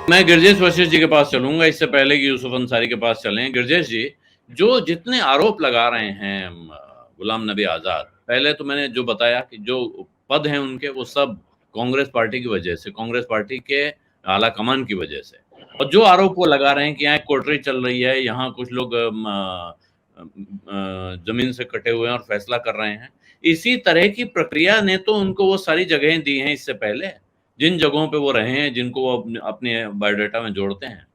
मैं गिरजेश वशिष्ठ जी के पास चलूंगा इससे पहले कि यूसुफ अंसारी के पास चलें। गिरजेश जी, जो जितने आरोप लगा रहे हैं गुलाम नबी आजाद, पहले तो मैंने जो बताया कि जो पद हैं उनके, वो सब कांग्रेस पार्टी की वजह से, कांग्रेस पार्टी के आला कमान की वजह से। और जो आरोप वो लगा रहे हैं कि यहाँ एक कोटरी चल रही है, यहाँ कुछ लोग जमीन से कटे हुए हैं और फैसला कर रहे हैं, इसी तरह की प्रक्रिया ने तो उनको वो सारी जगहें दी हैं इससे पहले, जिन जगहों पे वो रहे हैं, जिनको वो अपने बायोडाटा में जोड़ते हैं।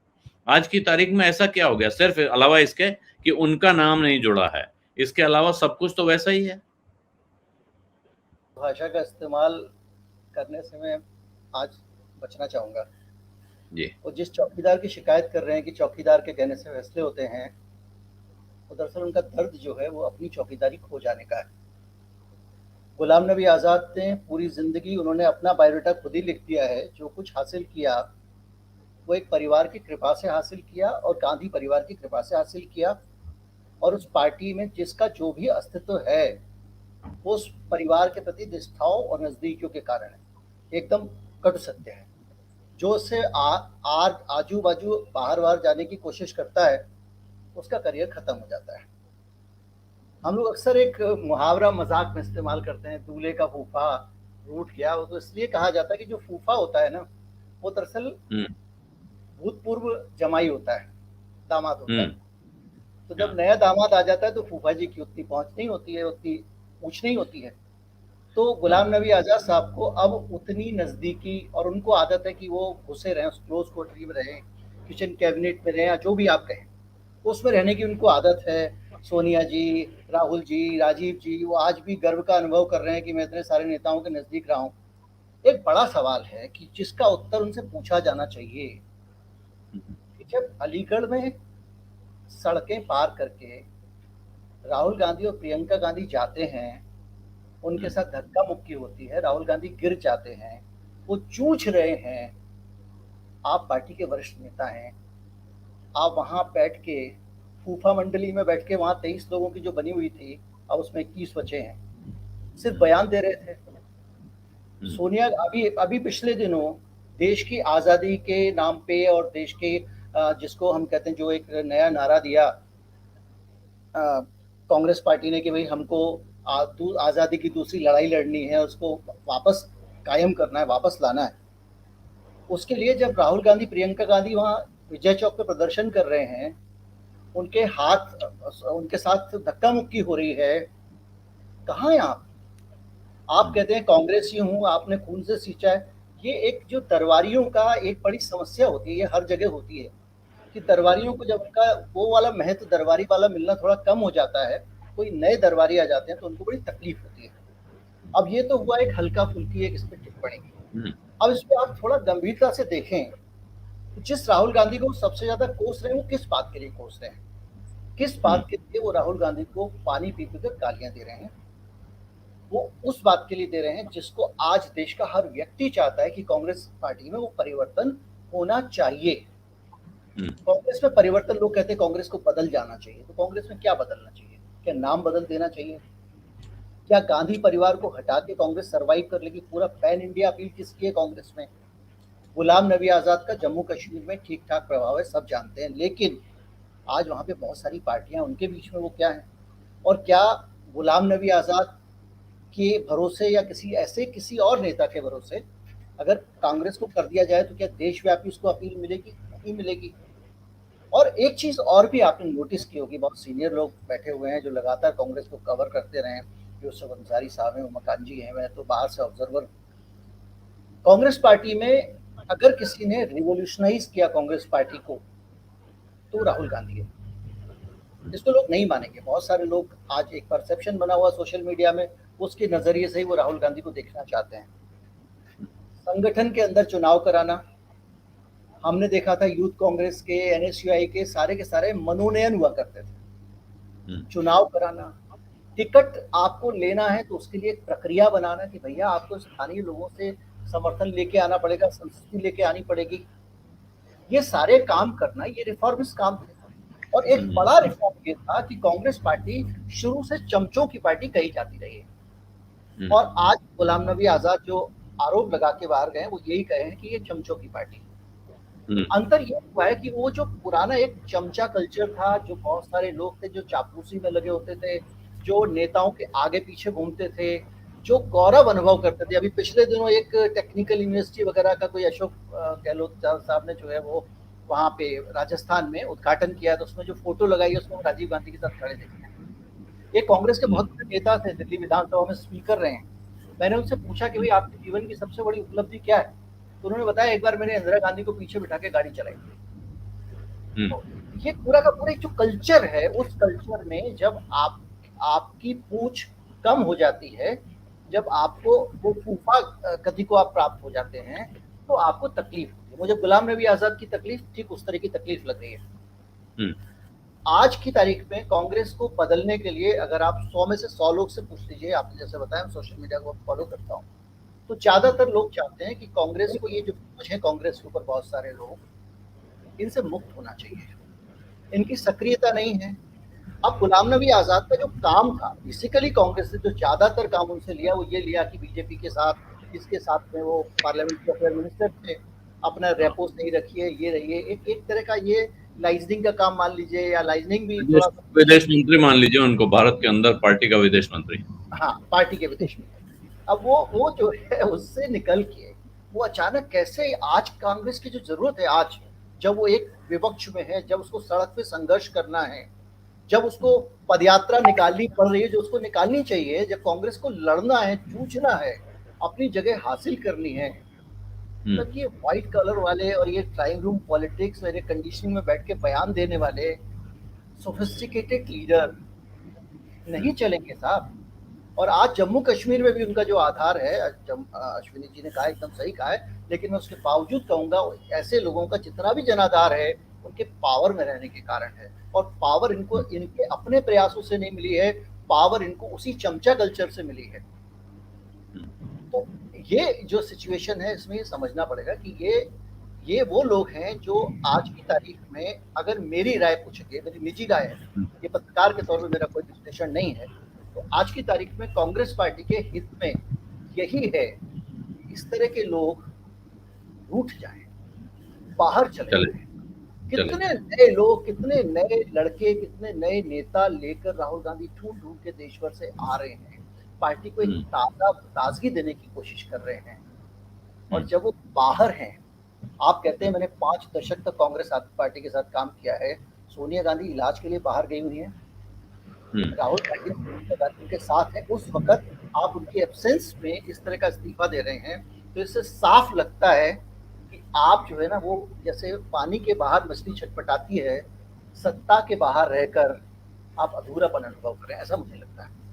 आज की तारीख में ऐसा क्या हो गया? सिर्फ अलावा इसके कि उनका नाम नहीं जुड़ा है, इसके अलावा सब कुछ तो वैसा ही है। भाषा का इस्तेमाल करने से मैं आज बचना चाहूँगा। जी। वो जिस चौकीदार की शिकायत कर रहे हैं कि चौकीदार के कहने से फैसले होते हैं, वो दरअसल उनका दर्द जो है वो अपनी चौकीदारी खो जाने का है। गुलाम नबी आज़ाद ने पूरी ज़िंदगी उन्होंने अपना बायोडाटा खुद ही लिख दिया है। जो कुछ हासिल किया वो एक परिवार की कृपा से हासिल किया और गांधी परिवार की कृपा से हासिल किया, और उस पार्टी में जिसका जो भी अस्तित्व है वो उस परिवार के प्रति निष्ठाओं और नज़दीकियों के कारण है। एकदम कटु सत्य है। जो उससे आजू बाजू बाहर बाहर जाने की कोशिश करता है उसका करियर खत्म हो जाता है। हम लोग अक्सर एक मुहावरा मजाक में इस्तेमाल करते हैं, दूल्हे का फूफा रूठ गया। वो तो इसलिए कहा जाता है कि जो फूफा होता है ना, वो दरअसल भूतपूर्व जमाई होता है, दामाद होता है। तो जब नया दामाद आ जाता है तो फूफा जी की उतनी पहुंच नहीं होती है, उतनी पूछ नहीं होती है। तो गुलाम नबी आज़ाद साहब को अब उतनी नज़दीकी, और उनको आदत है कि वो घुसे रहें, उस क्लोज कोटरी में रहें, किचन कैबिनेट में रहें या जो भी आप कहें, उसमें रहने की उनको आदत है। सोनिया जी, राहुल जी, राजीव जी, वो आज भी गर्व का अनुभव कर रहे हैं कि मैं इतने सारे नेताओं के नज़दीक रहा हूँ। एक बड़ा सवाल है कि जिसका उत्तर उनसे पूछा जाना चाहिए कि जब अलीगढ़ में सड़कें पार करके राहुल गांधी और प्रियंका गांधी जाते हैं, उनके साथ धक्का मुक्की होती है, राहुल गांधी गिर जाते हैं, वो जूझ रहे हैं, आप पार्टी के वरिष्ठ नेता हैं, आप वहां बैठ के फूफा मंडली में बैठ के, वहां 23 लोगों की जो बनी हुई थी, अब उसमें 21 बचे हैं, सिर्फ बयान दे रहे थे। सोनिया अभी अभी पिछले दिनों देश की आज़ादी के नाम पे और देश के जिसको हम कहते हैं, जो एक नया नारा दिया कांग्रेस पार्टी ने कि भाई हमको आज़ादी की दूसरी लड़ाई लड़नी है, उसको वापस कायम करना है, वापस लाना है। उसके लिए जब राहुल गांधी, प्रियंका गांधी वहाँ विजय चौक पे प्रदर्शन कर रहे हैं, उनके उनके साथ धक्का मुक्की हो रही है, कहाँ हैं आप कहते हैं कांग्रेसी हूँ, आपने खून से सींचा है। ये एक जो दरबारियों का एक बड़ी समस्या होती है, ये हर जगह होती है कि दरबारियों को जब उनका वो वाला महत्व दरबारी वाला मिलना थोड़ा कम हो जाता है, कोई नए दरबारी आ जाते हैं तो उनको बड़ी तकलीफ होती है। अब ये तो हुआ एक हल्का फुल्की एक इस पर टिप्पणी। अब इस पर आप थोड़ा गंभीरता से देखें, जिस राहुल गांधी को सबसे ज्यादा कोस रहे हैं, वो किस बात के लिए कोस रहे हैं? किस बात के लिए वो राहुल गांधी को पानी पी पी कर गालियां दे रहे हैं? वो उस बात के लिए दे रहे हैं जिसको आज देश का हर व्यक्ति चाहता है कि कांग्रेस पार्टी में वो परिवर्तन होना चाहिए। कांग्रेस में परिवर्तन, लोग कहते हैं कांग्रेस को बदल जाना चाहिए, तो कांग्रेस में क्या बदलना चाहिए? क्या नाम बदल देना चाहिए? क्या गांधी परिवार को हटा के कांग्रेस सरवाइव कर लेगी? पूरा पैन इंडिया अपील किसकी है कांग्रेस में? गुलाम नबी आज़ाद का जम्मू कश्मीर में ठीक ठाक प्रभाव है, सब जानते हैं, लेकिन आज वहाँ पे बहुत सारी पार्टियां, उनके बीच में वो क्या है? और क्या गुलाम नबी आज़ाद के भरोसे या किसी और नेता के भरोसे अगर कांग्रेस को कर दिया जाए तो क्या देशव्यापी उसको अपील मिलेगी? नहीं मिलेगी। और एक चीज और भी आपने नोटिस की होगी, बहुत सीनियर लोग बैठे हुए हैं जो लगातार कांग्रेस को कवर करते रहे, यूसुफ अंसारी साहब हैं, उमकान जी हैं, मैं तो बाहर से ऑब्जर्वर। कांग्रेस पार्टी में अगर किसी ने रिवोल्यूशनाइज किया कांग्रेस पार्टी को तो राहुल गांधी है। इसको लोग नहीं मानेंगे, बहुत सारे लोग, आज एक परसेप्शन बना हुआ सोशल मीडिया में, उसके नजरिए से ही वो राहुल गांधी को देखना चाहते हैं। संगठन के अंदर चुनाव कराना, हमने देखा था यूथ कांग्रेस के, एनएसयूआई के सारे मनोनयन हुआ करते थे। चुनाव कराना, टिकट आपको लेना है तो उसके लिए एक प्रक्रिया बनाना कि भैया आपको स्थानीय लोगों से समर्थन लेके आना पड़ेगा, संस्कृति लेके आनी पड़ेगी। ये सारे काम करना, ये रिफॉर्मिस्ट काम थे। और एक बड़ा रिफॉर्म ये था कि कांग्रेस पार्टी शुरू से चमचों की पार्टी कही जाती रही है, और आज गुलाम नबी आजाद जो आरोप लगा के बाहर गए वो यही कहे हैं कि ये चमचों की पार्टी। अंतर ये हुआ है कि वो जो पुराना एक चमचा कल्चर था, जो बहुत सारे लोग थे जो चापलूसी में लगे होते थे, जो नेताओं के आगे पीछे घूमते थे, जो गौरव अनुभव करते थे। अभी पिछले दिनों एक टेक्निकल यूनिवर्सिटी वगैरह का कोई अशोक गहलोत साहब ने जो है वो वहाँ पे राजस्थान में उद्घाटन किया, तो उसमें जो फोटो लगाई है उसमें राजीव गांधी के साथ खड़े देखे हैं। ये कांग्रेस के बहुत बड़े नेता थे, दिल्ली विधानसभा में स्पीकर रहे हैं। मैंने उनसे पूछा कि भाई आपके जीवन की सबसे बड़ी उपलब्धि क्या है, तो उन्होंने बताया एक बार मैंने इंदिरा गांधी को पीछे बिठा के गाड़ी चलाई। तो ये पूरा का पूरा जो कल्चर है, उस कल्चर में जब आपकी पूछ कम हो जाती है, जब आपको वो फूफा गति को आप प्राप्त हो जाते हैं, तो आपको तकलीफ होती है। मुझे गुलाम नबी आजाद की तकलीफ ठीक उस तरह की तकलीफ लग रही है। आज की तारीख में कांग्रेस को बदलने के लिए अगर आप 100 में से 100 लोग से पूछ लीजिए, आपने जैसे बताया सोशल मीडिया को फॉलो करता हूँ, तो ज्यादातर लोग चाहते हैं कि कांग्रेस को, ये जो बोझ है कांग्रेस के ऊपर बहुत सारे लोग, इनसे मुक्त होना चाहिए। इनकी सक्रियता नहीं है। अब गुलाम नबी आजाद का जो काम था, बेसिकली कांग्रेस ने जो ज्यादातर काम उनसे लिया वो ये लिया कि बीजेपी के साथ, इसके साथ में वो पार्लियामेंट्री अफेयर मिनिस्टर थे, अपना रेपोस नहीं रखिए, ये रहिए, एक तरह का ये लाइजनिंग का काम मान लीजिए, या लाइजनिंग भी थोड़ा विदेश मंत्री मान लीजिए उनको, भारत के अंदर पार्टी का विदेश मंत्री। हाँ, पार्टी के विदेश मंत्री। अब वो जो है उससे निकल के वो अचानक कैसे आज कांग्रेस की जो जरूरत है, आज जब वो एक विपक्ष में है, जब उसको सड़क पे संघर्ष करना है, जब उसको पदयात्रा निकालनी पड़ रही है जो उसको निकालनी चाहिए, जब कांग्रेस को लड़ना है, जूझना है, अपनी जगह हासिल करनी है, तब ये व्हाइट कलर वाले और ये ड्राइंग रूम पॉलिटिक्स और ये कंडीशनिंग में बैठ के बयान देने वाले सोफिस्टिकेटेड लीडर नहीं चलेंगे साहब। और आज जम्मू कश्मीर में भी उनका जो आधार है, अश्विनी जी ने कहा, एकदम सही कहा है, लेकिन मैं उसके बावजूद कहूंगा ऐसे लोगों का जितना भी जनाधार है उनके पावर में रहने के कारण है। और पावर इनको इनके अपने प्रयासों से नहीं मिली है, पावर इनको उसी चमचा कल्चर से मिली है। तो ये जो सिचुएशन है, इसमें ये समझना पड़ेगा कि ये वो लोग हैं जो आज की तारीख में, अगर मेरी राय पूछेंगे, मेरी निजी राय है, ये पत्रकार के तौर पर मेरा कोई विश्लेषण नहीं है, तो आज की तारीख में कांग्रेस पार्टी के हित में यही है इस तरह के लोग रूठ जाएं, बाहर चले जाएं। कितने नए लोग, कितने नए लड़के, कितने नए नेता लेकर राहुल गांधी ढूंढ ढूंढ के देश भर से आ रहे हैं, पार्टी को एक ताजगी देने की कोशिश कर रहे हैं। और जब वो बाहर हैं, आप कहते हैं मैंने 5 दशक तक कांग्रेस पार्टी के साथ काम किया है, सोनिया गांधी इलाज के लिए बाहर गई हुई है, राहुल गांधी के साथ है, उस वक्त आप उनकी एब्सेंस में इस तरह का इस्तीफा दे रहे हैं, तो इससे साफ लगता है कि आप जो है ना, वो जैसे पानी के बाहर मछली छटपटाती है, सत्ता के बाहर रहकर आप अधूरापन अनुभव करें, ऐसा मुझे लगता है।